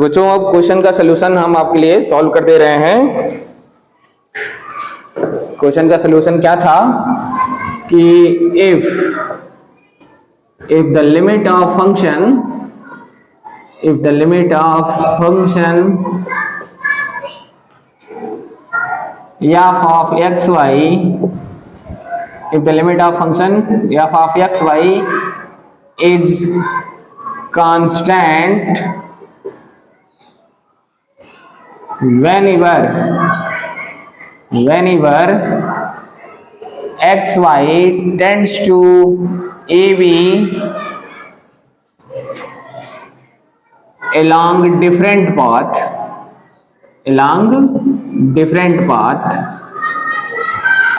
बच्चों अब क्वेश्चन का सलूशन हम आपके लिए सॉल्व कर दे रहे हैं। क्वेश्चन का सलूशन क्या था कि if the limit of function f of xy, if the limit of function f of xy is constant whenever xy tends to ab along different path,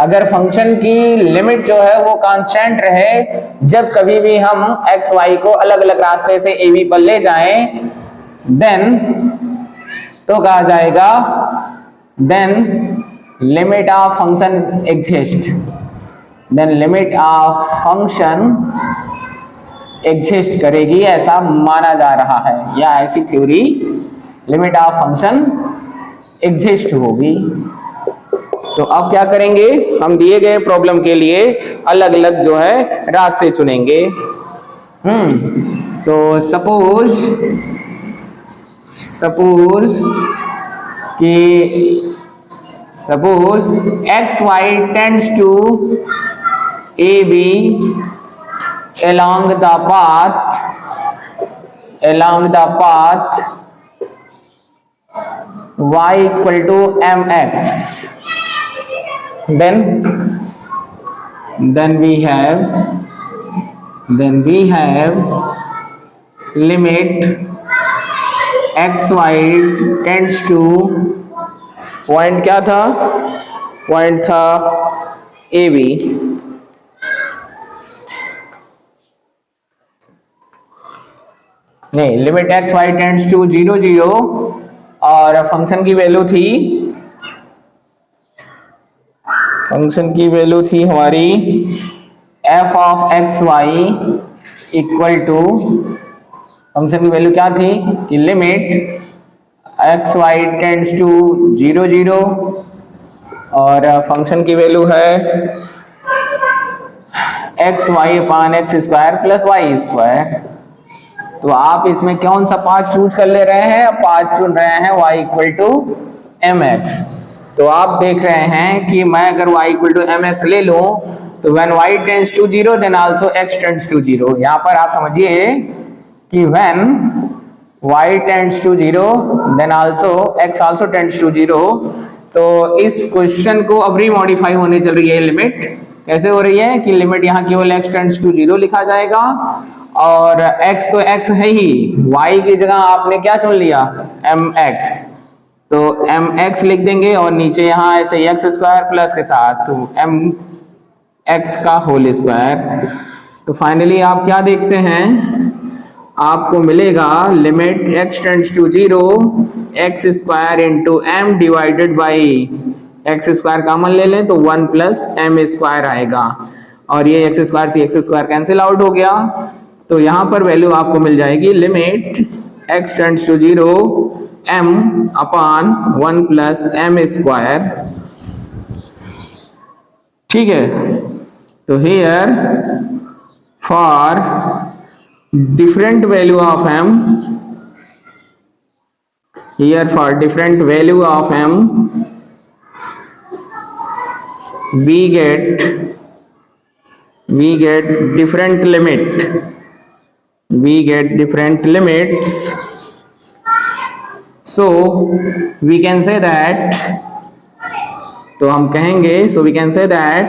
अगर फंक्शन की लिमिट जो है वो कांस्टेंट रहे जब कभी भी हम एक्स वाई को अलग अलग रास्ते से ए बी पर ले जाएं, देन तो कहा जाएगा then limit of function exist करेगी, ऐसा माना जा रहा है या ऐसी theory limit of function exist होगी। तो अब क्या करेंगे, हम दिए गए प्रॉब्लम के लिए अलग अलग जो है रास्ते चुनेंगे। तो suppose x y tends to a b along the path y equal to mx, then we have limit xy tends to point क्या था, पॉइंट था ए बी, नहीं limit x y tends to 0 0 और फंक्शन की value थी हमारी f of x y equal to, function की value क्या थी कि limit x y tends to 0 0 और फंक्शन की वैल्यू है x y upon x square plus y square. तो आप इसमें कौन सा पाथ चूज कर ले रहे हैं, पाथ चुन रहे हैं y equal to m x. तो आप देख रहे हैं कि मैं अगर y equal to m x ले लूं तो when y tends to 0 then also x tends to 0। यहाँ पर आप समझिए कि when y tends to 0 then also x also tends to 0। तो इस क्वेश्चन को अब रीमॉडिफाई होने चल रही है लिमिट, कैसे हो रही है कि लिमिट यहाँ केवल x टेंड्स टू 0 लिखा जाएगा और x तो x है ही, y की जगह आपने क्या चुन लिया mx, तो mx लिख देंगे और नीचे यहाँ ऐसे x स्क्वायर प्लस के साथ तो mx का होल स्क्वायर। तो फाइनली आप क्या देखते हैं, आपको मिलेगा limit x tends to 0 x square into m divided by x square common ले लें तो 1 प्लस एम स्क्वायर आएगा और ये एक्स स्क्वायर से एक्स स्क्वायर कैंसिल आउट हो गया। तो यहाँ पर वैल्यू आपको मिल जाएगी limit x tends to 0 m upon 1 plus m square. ठीक है, तो here for different value of m, we get different limits, so we can say that, तो हम कहेंगे so we can say that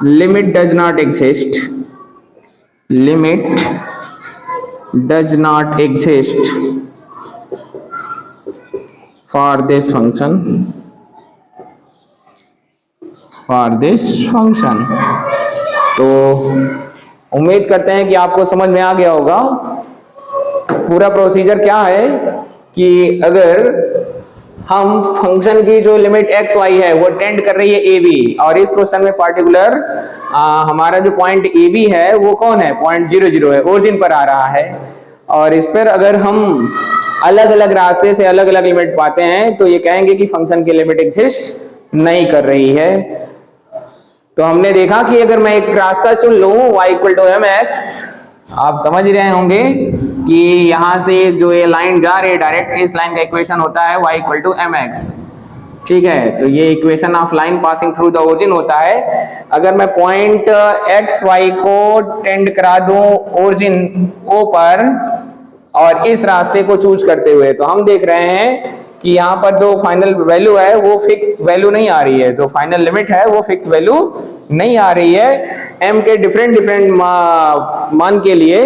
limit does not exist for this function। तो उम्मीद करते हैं कि आपको समझ में आ गया होगा पूरा प्रोसीजर क्या है कि अगर हम फंक्शन की जो लिमिट एक्स वाई है वो टेंड कर रही है ए बी, और इस क्वेश्चन में पार्टिकुलर हमारा जो पॉइंट ए बी है वो कौन है, पॉइंट 0 0 है, ओरिजिन पर आ रहा है। और इस पर अगर हम अलग अलग रास्ते से अलग अलग लिमिट पाते हैं तो ये कहेंगे कि फंक्शन की लिमिट एग्जिस्ट नहीं कर रही है। तो हमने देखा कि अगर मैं एक रास्ता चुन लूं y equal to m x, आप समझ रहे होंगे कि यहां से जो ये लाइन जा रही है डायरेक्ट, इस लाइन का इक्वेशन होता है y equal to m x. ठीक है, तो ये equation of line passing through the origin होता है। अगर मैं पॉइंट एक्स वाई को टेंड करा दूं ओरिजिन ओ पर और इस रास्ते को चूज करते हुए, तो हम देख रहे हैं कि यहाँ पर जो फाइनल वैल्यू है वो फिक्स वैल्यू नहीं आ रही है, जो फाइनल लिमिट है वो फिक्स वैल्यू नहीं आ रही है। m के डिफरेंट मान के लिए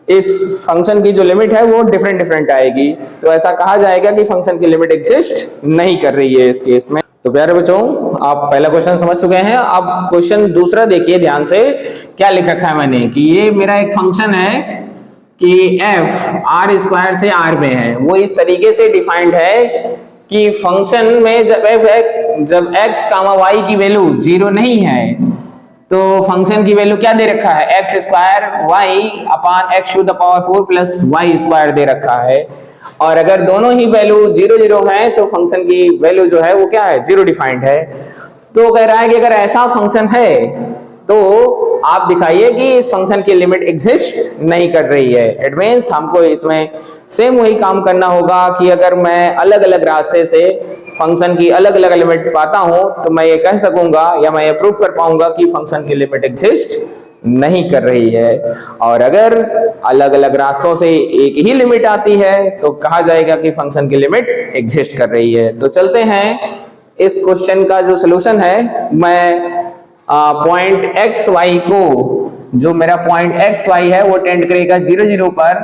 इस फंक्शन की जो लिमिट है वो डिफरेंट आएगी, तो ऐसा कहा जाएगा कि फंक्शन की लिमिट एग्जिस्ट नहीं कर रही है इस केस में। तो प्यारे बच्चों, आप पहला क्वेश्चन समझ चुके हैं। अब क्वेश्चन दूसरा देखिए ध्यान से, क्या लिख रखा है मैंने कि ये मेरा एक फंक्शन है कि f r स्क्वायर से r में है। वो इस तरीके से डिफाइंड है कि फंक्शन में जब x कामा y की वैल्यू 0 नहीं है तो फंक्शन की वैल्यू क्या दे रखा है, x square y upon x to the power 4 plus y square दे रखा है। और अगर दोनों ही वैल्यू 0 0 है तो फंक्शन की वैल्यू जो है वो क्या है, 0 डिफाइंड है। तो कह रहा है कि अगर ऐसा फंक्शन है तो आप दिखाइए कि इस फंक्शन की लिमिट एग्जिस्ट नहीं कर रही है। इट मींस हमको इसमें सेम वही काम करना होगा कि अगर मैं अलग अलग रास्ते से फंक्शन की अलग अलग लिमिट पाता हूं तो मैं ये कह सकूंगा या मैं ये प्रूव कर पाऊंगा कि फंक्शन की लिमिट एग्जिस्ट नहीं कर रही है। और अगर अलग अलग रास्तों से एक ही लिमिट आती है तो कहा जाएगा कि फंक्शन की लिमिट एग्जिस्ट कर रही है। तो चलते हैं इस क्वेश्चन का जो सोल्यूशन है, मैं पॉइंट एक्स वाई को, जो मेरा पॉइंट एक्स वाई है वो टेंड करेगा 0 0 पर,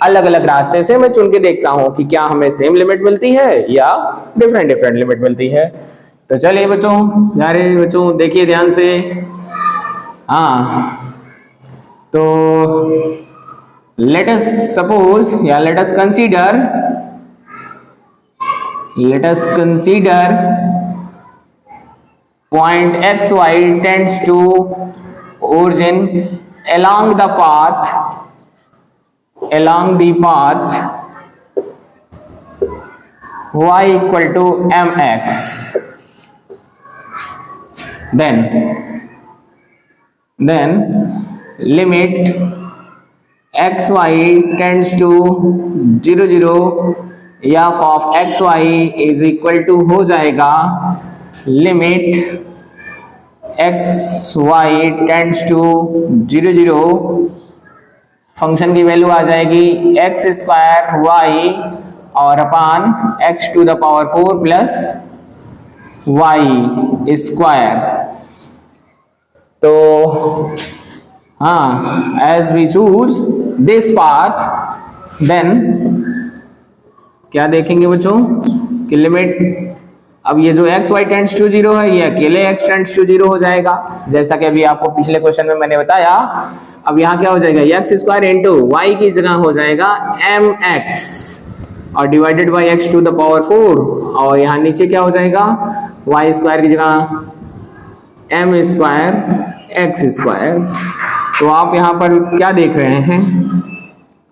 अलग अलग रास्ते से मैं चुन के देखता हूं कि क्या हमें सेम लिमिट मिलती है या डिफरेंट लिमिट मिलती है। तो चलिए बच्चों, प्यारे बच्चों देखिए ध्यान से। तो लेट अस सपोज या let us consider point xy tends to origin along the path y equal to mx, then limit xy tends to 0 0 f of xy is equal to हो जाएगा limit x y tends to 0 0, function की value आ जाएगी x square y और upon x to the power 4 plus y square. तो as we choose this path, then क्या देखेंगे बच्चों कि लिमिट, अब ये जो x y टेंड्स टू 0 है ये अकेले x टेंड्स टू 0 हो जाएगा, जैसा कि अभी आपको पिछले क्वेश्चन में मैंने बताया। अब यहाँ क्या हो जाएगा, एक्स स्क्वायर इंटू वाई की जगह हो जाएगा mx और divided by x to the power 4, और यहाँ नीचे क्या हो जाएगा, y स्क्वायर की जगह m स्क्वायर x स्क्वायर। तो आप यहाँ पर क्या देख रहे हैं,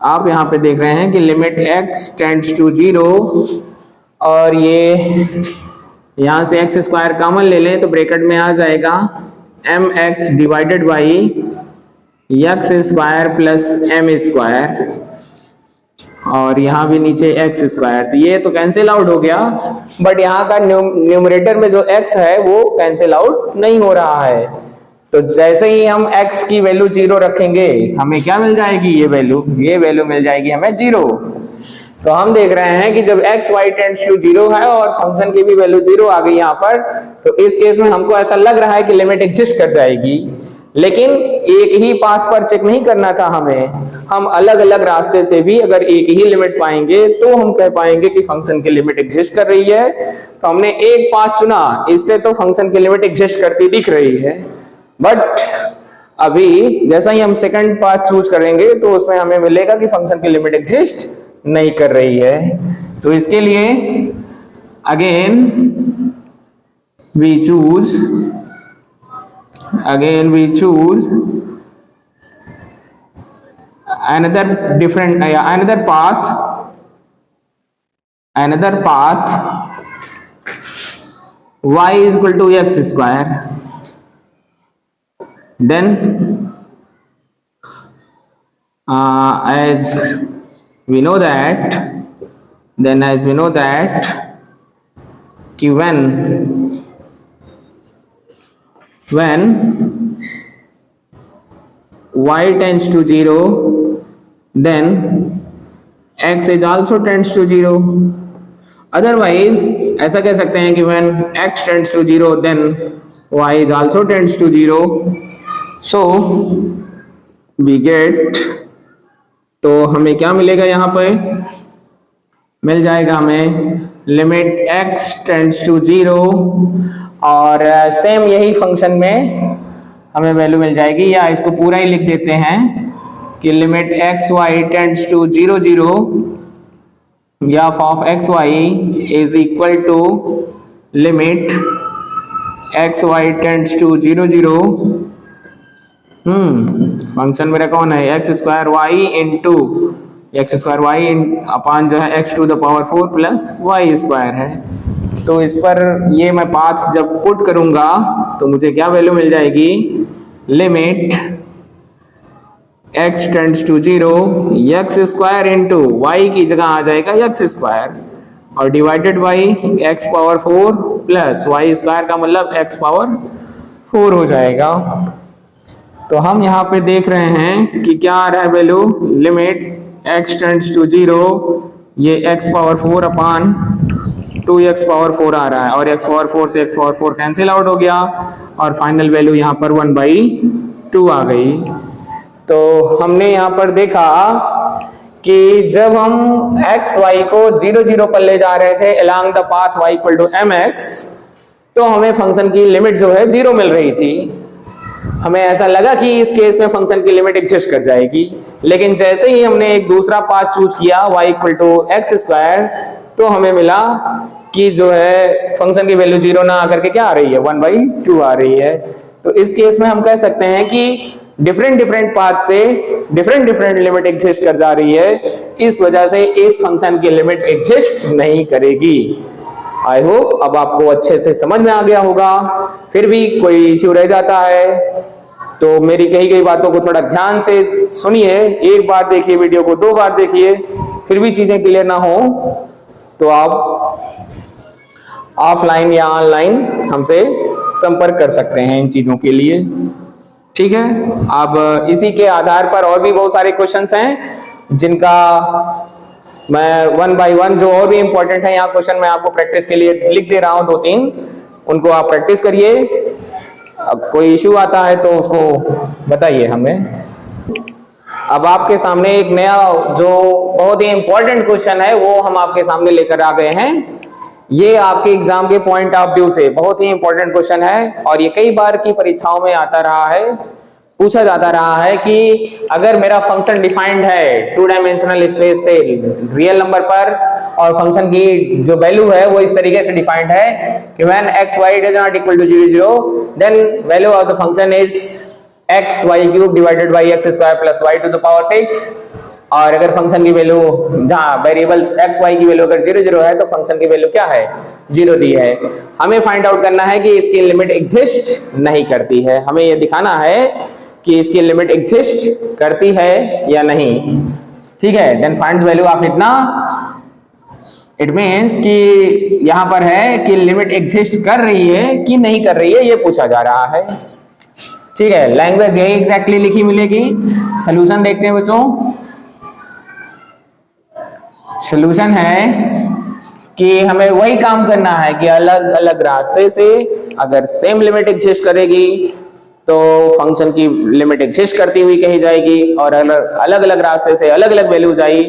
आप यहाँ पे देख रहे हैं कि लिमिट x टेंड्स टू 0 और ये यहां से एक्स स्क्वायर कॉमन ले लें तो ब्रैकेट में आ जाएगा m x divided by x square plus m square, और यहाँ भी नीचे एक्स स्क्वायर। तो ये तो कैंसिल आउट हो गया, बट यहाँ का न्यूमरेटर में जो एक्स है वो कैंसिल आउट नहीं हो रहा है। तो जैसे ही हम x की वैल्यू 0 रखेंगे हमें क्या मिल जाएगी, ये वैल्यू मिल जाएगी हमें 0। तो हम देख रहे हैं कि जब x y टेंड्स टू 0 है और फंक्शन की भी वैल्यू 0 आ गई यहाँ पर, तो इस केस में हमको ऐसा लग रहा है कि लिमिट एग्जिस्ट कर जाएगी। लेकिन एक ही पाथ पर चेक नहीं करना था हमें, हम अलग अलग रास्ते से भी अगर एक ही लिमिट पाएंगे तो हम कह पाएंगे कि फंक्शन की लिमिट एग्जिस्ट कर रही है। तो हमने एक पाथ चुना, इससे तो फंक्शन की लिमिट एग्जिस्ट करती दिख रही है, बट अभी जैसा ही हम सेकंड पाथ चूज करेंगे तो उसमें हमें मिलेगा कि फंक्शन की लिमिट एग्जिस्ट नहीं कर रही है। तो इसके लिए again we choose another path another path y is equal to x square, then as we know that कि when y tends to 0, then x is also tends to 0. Otherwise ऐसा कह सकते हैं कि when x tends to 0, then y is also tends to 0. So we get, तो हमें क्या मिलेगा यहाँ पे, मिल जाएगा हमें लिमिट x टेंड्स टू 0, और सेम यही फंक्शन में हमें वैल्यू मिल जाएगी, या इसको पूरा ही लिख देते हैं कि limit x y tends to 0 0 या of x y is equal to limit x y tends to 0 0, function मेरा कौन है, x square y into x square y upon जो है x to the power 4 plus y square है। तो इस पर ये मैं पाथ जब पुट करूंगा तो मुझे क्या वैल्यू मिल जाएगी, limit x tends to 0 x square into y की जगह आ जाएगा एक्स स्क्वायर और divided by x power 4 plus y square का मतलब एक्स पावर 4 हो जाएगा। तो हम यहाँ पे देख रहे हैं कि क्या आ रहा है value, limit x tends to 0 ये x power 4 upon 2x power 4 आ रहा है, और x पावर 4 से x पावर 4 कैंसिल आउट हो गया और फाइनल वैल्यू यहाँ पर 1/2 आ गई। तो हमने यहाँ पर देखा कि जब हम x y को 0 0 पर ले जा रहे थे along the path y equal to mx, तो हमें फंक्शन की लिमिट जो है 0 मिल रही थी। हमें ऐसा लगा कि इस केस में फंक्शन की लिमिट एग्जिस्ट कर जाएगी, लेकिन जैसे ही हमने एक दूसरा पाथ चूज किया y equal to x square, तो हमें मिला कि जो है फंक्शन की वैल्यू 0 ना आकर के क्या आ रही है, 1/2 आ रही है। तो इस केस में हम कह सकते हैं कि डिफरेंट पाथ से डिफरेंट लिमिट एग्जिस्ट कर जा रही है, इस वजह से इस फंक्शन की लिमिट एग्जिस्ट नहीं करेगी। आई होप अब आपको अच्छे से समझ में आ गया होगा। फिर भी कोई इश्यू रह जाता है तो मेरी कही गई बातों को थोड़ा ध्यान से सुनिए, एक बार देखिए वीडियो को, 2 बार देखिए, फिर भी चीजें क्लियर ना हो तो आप ऑफलाइन या ऑनलाइन हमसे संपर्क कर सकते हैं इन चीजों के लिए, ठीक है। अब इसी के आधार पर और भी बहुत सारे क्वेश्चंस हैं जिनका मैं 1 by 1 जो और भी इंपॉर्टेंट है यहाँ क्वेश्चन मैं आपको प्रैक्टिस के लिए लिख दे रहा हूँ 2-3, उनको आप प्रैक्टिस करिए। अब कोई इश्यू आता है तो उसको बताइए हमें। अब आपके सामने एक नया जो बहुत ही इंपॉर्टेंट क्वेश्चन है वो हम आपके सामने लेकर आ गए हैं। ये आपके एग्जाम के पॉइंट ऑफ व्यू से बहुत ही इंपॉर्टेंट क्वेश्चन है और ये कई बार की परीक्षाओं में आता रहा है, पूछा जाता रहा है कि अगर मेरा फंक्शन डिफाइंड है 2 डायमेंशनल स्पेस से रियल नंबर पर और फंक्शन की जो वैल्यू है वो इस तरीके से डिफाइंड है कि when x y does not equal to 0 0 then value of the function is x y cube divided by x square plus y to the power 6। और अगर फंक्शन की वैल्यू जहां वेरिएबल्स x y की value अगर 0 0 है तो function की value क्या है, 0 दी है। हमें फाइंड आउट करना है कि इसकी लिमिट एग्जिस्ट नहीं करती है, हमें यह दिखाना है कि इसकी लिमिट एग्जिस्ट करती है या नहीं, ठीक है। Then find the value of इतना, इट मींस कि यहां पर है कि लिमिट एग्जिस्ट कर रही है कि नहीं कर रही है, ये पूछा जा रहा है, ठीक है। लैंग्वेज यही एग्जैक्टली लिखी मिलेगी। सॉल्यूशन देखते हैं बच्चों। सॉल्यूशन है कि हमें वही काम करना है कि अलग अलग रास्ते से अगर सेम लिमिट एग्जिस्ट करेगी तो फंक्शन की लिमिट एग्जिस्ट करती हुई कही जाएगी, और अलग अलग रास्ते से अलग अलग वैल्यूज आई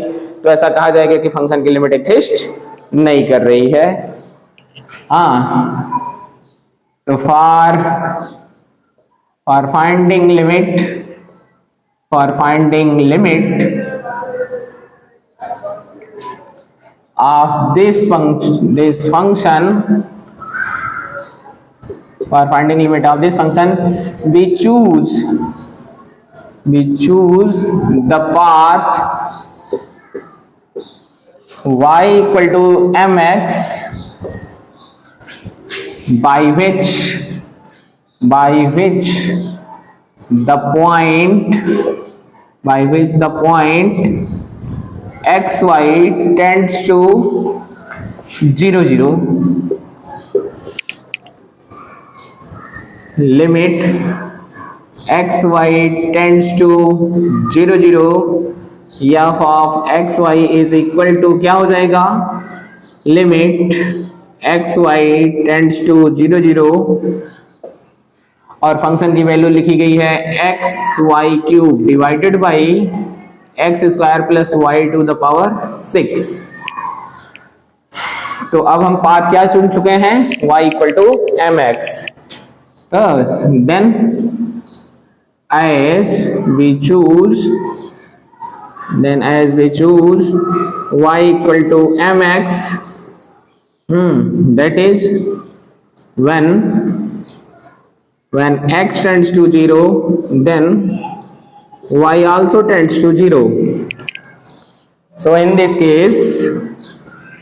तो ऐसा कहा जाएगा कि फंक्शन की लिमिट एग्जिस्ट नहीं कर रही है। हाँ, तो for finding limit of this function, for finding limit of this function we choose the path y equal to mx by which the point xy tends to 0 0, limit xy tends to 0 0, f of xy is equal to क्या हो जाएगा, limit xy tends to 0 0 और function की value लिखी गई है xy cube divided by x square plus y to the power 6। तो अब हम पाथ क्या चुन चुके हैं, y equal to mx। Then as we choose y equal to mx, that is when x tends to 0 then y also tends to 0। so in this case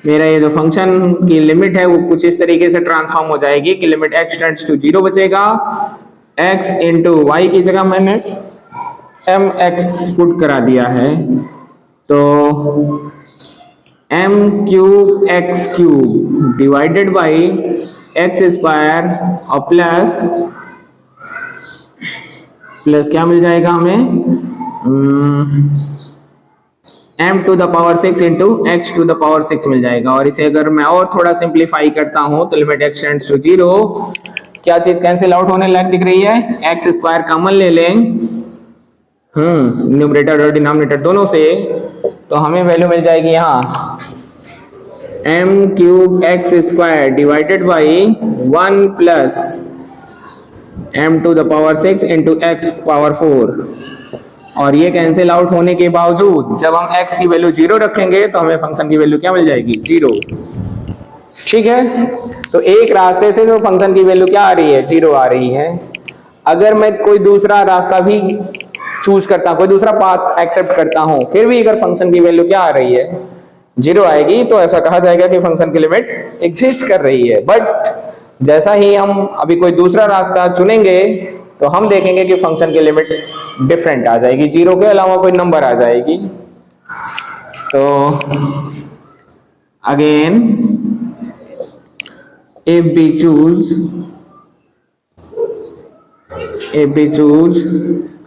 मेरा ये जो फंक्शन की लिमिट है वो कुछ इस तरीके से ट्रांसफॉर्म हो जाएगी कि लिमिट x टेंड्स टू 0 बचेगा, x इंटू वाई की जगह मैंने mx पुट करा दिया है, तो m cube x cube divided by x square और प्लस क्या मिल जाएगा हमें, m to the power 6 into x to the power 6 मिल जाएगा। और इसे अगर मैं और थोड़ा सिंप्लीफाई करता हूं तो लिमिट x टेंड्स टू 0, क्या चीज कैंसिल आउट होने लायक दिख रही है, एक्स स्क्वायर कॉमन ले लें न्यूमरेटर और डिनोमिनेटर दोनों से, तो हमें वैल्यू मिल जाएगी यहाँ m cube x square divided by 1 plus m to the power 6 into x power 4। और ये कैंसिल आउट होने के बावजूद जब हम x की वैल्यू 0 रखेंगे तो हमें फंक्शन की वैल्यू क्या मिल जाएगी, 0। ठीक है, तो एक रास्ते से जो फंक्शन की वैल्यू क्या आ रही है, 0 आ रही है। अगर मैं कोई दूसरा रास्ता भी चूज करता हूं, कोई दूसरा पाथ एक्सेप्ट करता हूं, फिर भी अगर फंक्शन की वैल्यू क्या आ रही है, 0 आएगी, तो ऐसा कहा जाएगा कि फंक्शन की लिमिट एग्जिस्ट कर रही है। बट जैसा ही हम अभी कोई दूसरा रास्ता चुनेंगे तो हम देखेंगे कि फंक्शन की लिमिट डिफरेंट आ जाएगी, 0 के अलावा कोई नंबर आ जाएगी। तो again if we choose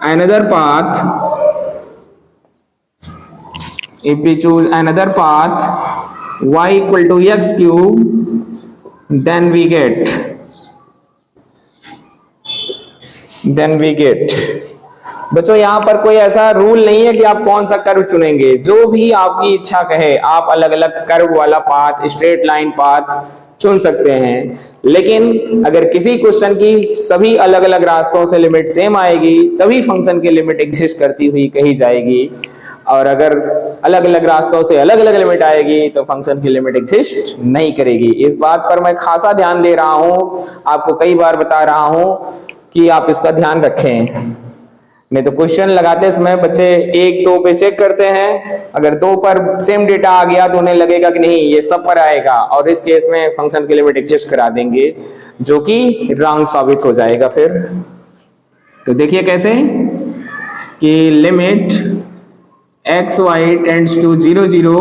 another path, y equal to x cube, then we get बच्चों यहाँ पर कोई ऐसा रूल नहीं है कि आप कौन सा कर्व चुनेंगे, जो भी आपकी इच्छा कहे आप अलग अलग कर्व वाला पाथ, स्ट्रेट लाइन पाथ चुन सकते हैं। लेकिन अगर किसी क्वेश्चन की सभी अलग अलग रास्तों से लिमिट सेम आएगी तभी फंक्शन की लिमिट एग्जिस्ट करती हुई कही जाएगी, और अगर अलग अलग रास्तों से अलग अलग लिमिट आएगी तो फंक्शन की लिमिट एग्जिस्ट नहीं करेगी। इस बात पर मैं खासा ध्यान दे रहा हूं, आपको कई बार बता रहा हूं कि आप इसका ध्यान रखें। नहीं तो क्वेश्चन लगाते समय बच्चे 1 2 पे चेक करते हैं, अगर 2 पर सेम डेटा आ गया तो उन्हें लगेगा कि नहीं ये सब पर आएगा, और इस केस में फंक्शन की लिमिट एग्जिस्ट करा देंगे, जो कि रॉन्ग साबित हो जाएगा फिर। तो देखिए कैसे कि limit x y tends to 0 0,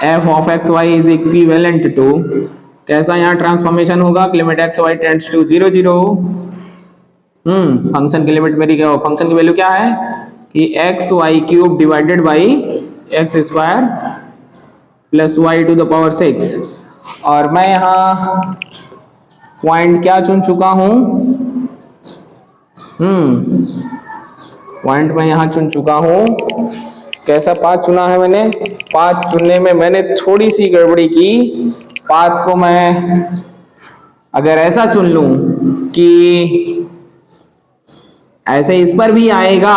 f of x y is equivalent to, कैसा यहाँ ट्रांसफॉर्मेशन होगा, limit x y tends to 0 0, function की लिमिट मेरी क्या, फंक्शन की वैल्यू क्या है कि x y cube divided by x square plus y to the power 6। और मैं यहाँ पॉइंट क्या चुन चुका हूं, पॉइंट मैं यहाँ चुन चुका हूं। कैसा पाथ चुना है मैंने, पाथ चुनने में मैंने थोड़ी सी गड़बड़ी की। पाथ को मैं अगर ऐसा चुन लूं कि ऐसे इस पर भी आएगा,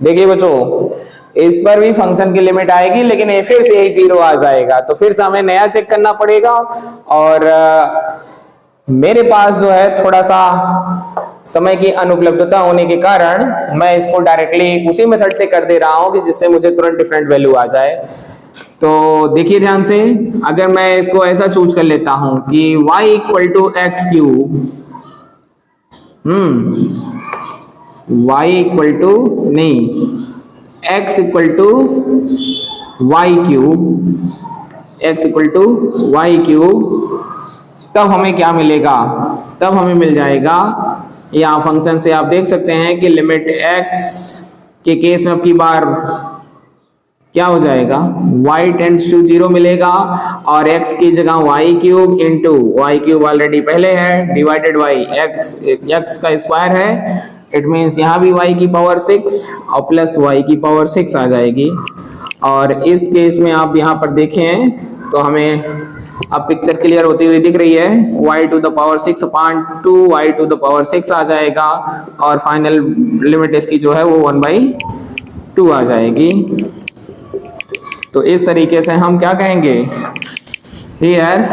देखिए बच्चों इस पर भी फंक्शन की लिमिट आएगी, लेकिन ये फिर से 0 आ जाएगा, तो फिर से हमें नया चेक करना पड़ेगा। और मेरे पास जो है थोड़ा सा समय की अनुपलब्धता होने के कारण मैं इसको डायरेक्टली उसी मेथड से कर दे रहा हूं कि जिससे मुझे तुरंत डिफरेंट वैल्यू आ जाए। तो देखिए ध्यान से, अगर मैं इसको ऐसा चूज कर लेता हूं कि y equal to x cube, y equal to नहीं, x equal to y cube, x equal to y cube, तब हमें क्या मिलेगा? तब हमें मिल जाएगा, यहाँ फंक्शन से आप देख सकते हैं कि लिमिट x के केस में अब की बार क्या हो जाएगा, y टेंड्स टू 0 मिलेगा और x की जगह y cube into y cube already पहले है डिवाइडेड बाई x का स्क्वायर है। इट मीन्स यहाँ भी y की पावर 6 और प्लस y की पावर 6 आ जाएगी। और इस केस में आप यहाँ पर देखें तो हमें अब पिक्चर क्लियर होती हुई दिख रही है, y to the power 6 upon 2 y to the power 6 आ जाएगा और फाइनल लिमिट इसकी जो है वो 1/2 आ जाएगी। तो इस तरीके से हम क्या कहेंगे, here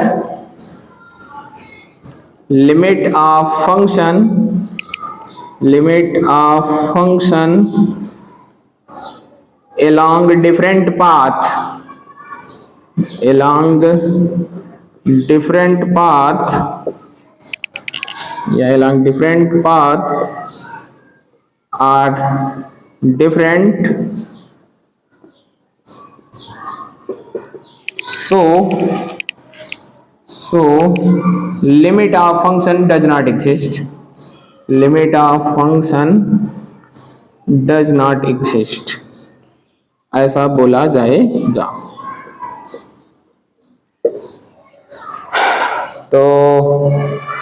limit of function along different paths are different, so limit of function does not exist, ऐसा बोला जाएगा। तो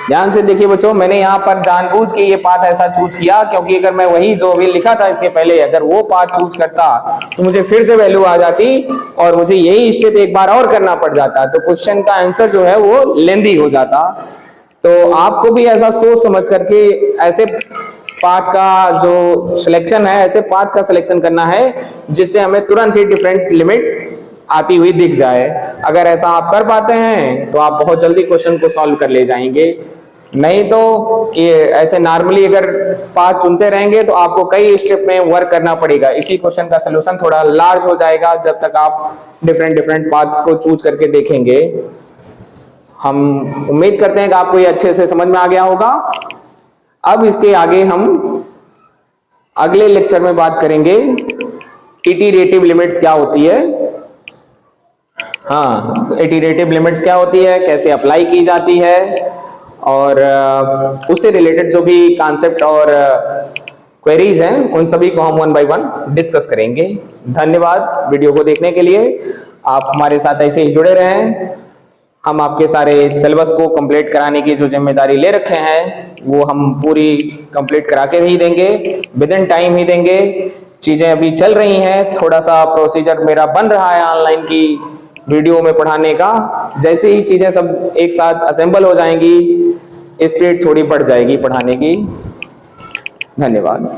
ध्यान से देखिए बच्चों, मैंने यहाँ पर जानबूझ के ये पाथ ऐसा चूज किया क्योंकि अगर मैं वही जो भी लिखा था इसके पहले अगर वो पाथ चूज करता तो मुझे फिर से वैल्यू आ जाती और मुझे यही स्टेप एक बार और करना पड़ जाता, तो क्वेश्चन का आंसर जो है वो लेंदी हो जाता। तो आपको भी ऐसा सोच समझ करके ऐसे पाथ का जो सिलेक्शन है, ऐसे पाथ का सिलेक्शन करना है जिससे हमें तुरंत ही डिफरेंट लिमिट आती हुई दिख जाए। अगर ऐसा आप कर पाते हैं तो आप बहुत जल्दी क्वेश्चन को सॉल्व कर ले जाएंगे, नहीं तो ये ऐसे नॉर्मली अगर पाथ चुनते रहेंगे तो आपको कई स्टेप में वर्क करना पड़ेगा। इसी क्वेश्चन का सोल्यूशन थोड़ा लार्ज हो जाएगा जब तक आप डिफरेंट पाथ्स को चूज करके देखेंगे। हम उम्मीद करते हैं कि आपको ये अच्छे से समझ में आ गया होगा। अब इसके आगे हम अगले लेक्चर में बात करेंगे इटरेटिव लिमिट्स क्या होती है। हाँ, इटरेटिव लिमिट्स क्या होती है, कैसे अप्लाई की जाती है और उससे रिलेटेड जो भी कॉन्सेप्ट और क्वेरीज हैं उन सभी को हम 1 by 1 डिस्कस करेंगे। धन्यवाद वीडियो को देखने के लिए। आप हमारे साथ ऐसे ही जुड़े रहें। हम आपके सारे सिलेबस को कंप्लीट कराने की जो जिम्मेदारी ले रखे हैं वो हम पूरी कंप्लीट करा के ही देंगे, विद इन टाइम ही देंगे। चीजें अभी चल रही हैं, थोड़ा सा प्रोसीजर मेरा बन रहा है ऑनलाइन की वीडियो में पढ़ाने का। जैसे ही चीजें सब एक साथ असेंबल हो जाएंगी, स्पीड थोड़ी बढ़ जाएगी पढ़ाने की। धन्यवाद।